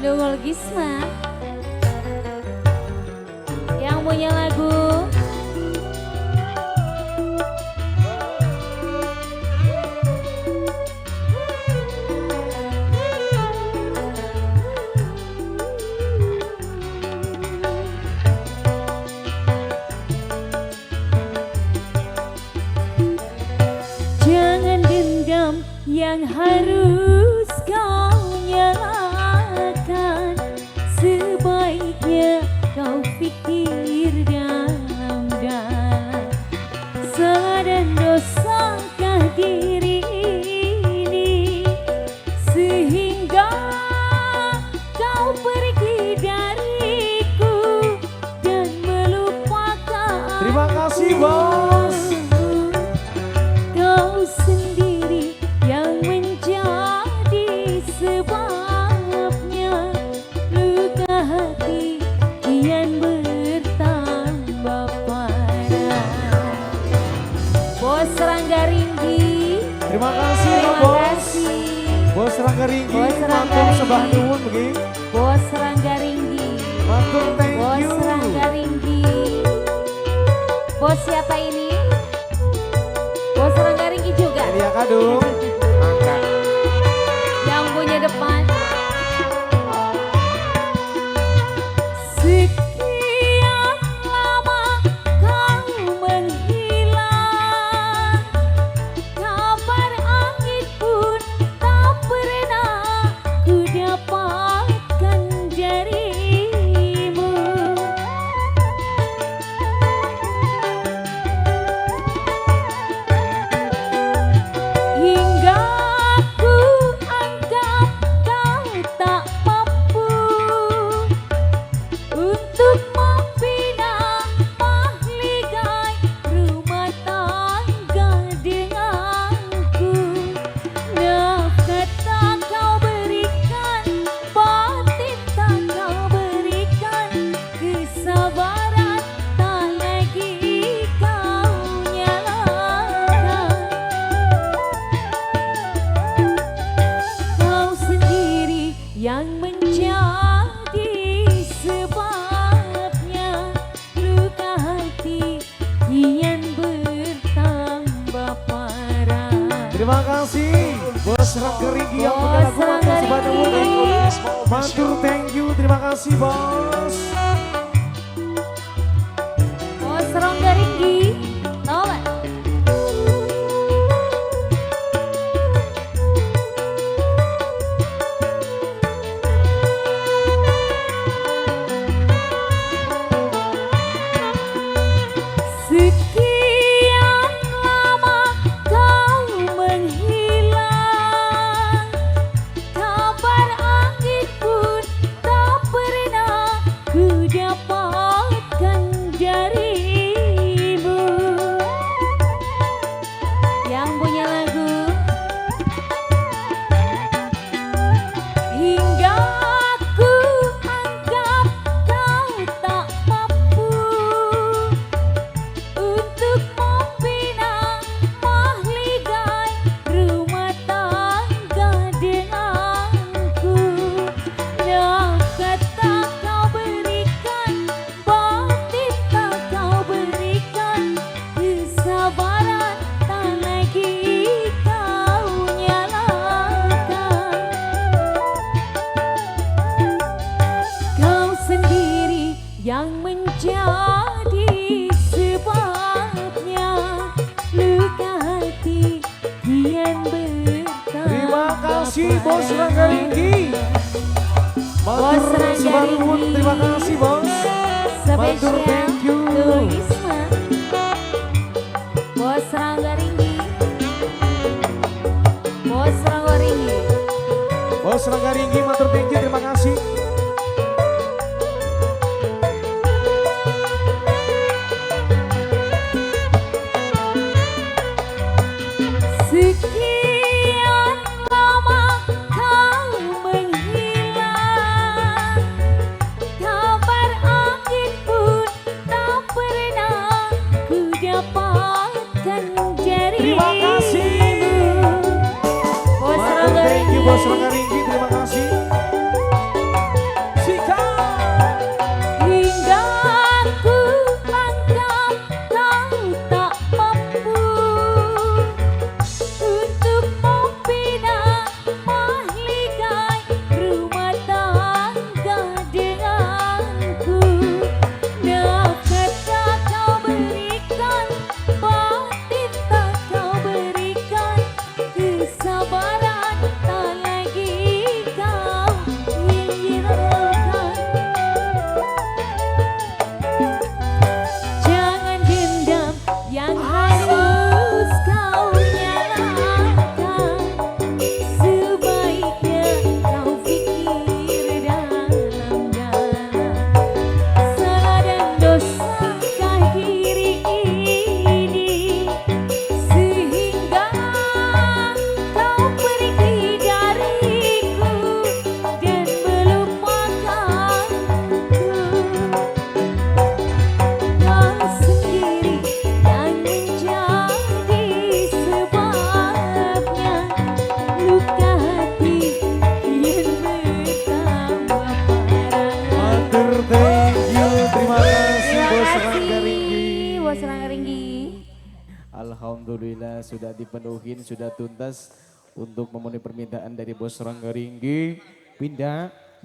Nungul Gisma yang punya lagu Jangan dendam yang harus kau nyalakan, sebaiknya kau pikir dalam-dalam. Salah dan dosakah diri ini sehingga kau pergi dariku dan melupakan. Terima kasih bos. Kau sendiri yang menjadi sebabnya, luka hati kian bertambah parah. Bos Rangga Ringgi, Terima kasih terima bos. kasih. Bos Rangga Ringgi, Bos Rangga matur Ringgi. sebah nuwun begini. Bos Rangga Ringgi, Matur thank Bos you. Rangga Ringgi. Bos siapa ini? Bos Rangga Ringgi juga. Ria Kadung. Angkat. Yang punya depan. Sekian lama kau menghilang, kabar angin pun tak pernah ku dapatkan darimu. Hingga ku anggap kau tak mampu untuk membina mahligai rumah tangga denganku. Nafkah tak kau berikan, batin tak kau berikan, kesabaran tak lagi kau nyalakan. Kau sendiri yang menjadi sebabnya, luka hati kian bertambah parah. Terima kasih bos Rangga Ringgi yang punya lagu Bos matur Rangga sebah nuwun. Ringgi. Matur thank you. Terima kasih bos. Bos Rangga Ringgi, tolak. Sekian lama kau menghilang, kabar angin pun tak pernah ku dapatkan darimu. Yang punya lagu hingga ku anggap kau tak mampu untuk membina mahligai rumah tangga denganku. Nafkah tak kau berikan, batin tak kau berikan, kesabaran tak lagi kau nyalakan. Kau sendiri yang menjadi sebabnya, luka hati kian bertambah. Terima kasih bos Rangga Ringgi. Bos Matur Rangga sebah nuwun. Ringgi. Terima kasih bos. Matur Spesial thank you. Tulisma. Bos Rangga Ringgi, Bos Rangga Ringgi. Bos Rangga Ringgi matur thank you. Terima kasih. Sekian lama kau menghilang, kabar angin pun tak pernah ku dapatkan darimu. Terima kasih. Bos Matur Rangga thank you Ringgi. bos Rangga Ringgi. Terima kasih. Bos Rangga Ringgi. Alhamdulillah sudah dipenuhin, sudah tuntas untuk memenuhi permintaan dari Bos Rangga Ringgi. Pindah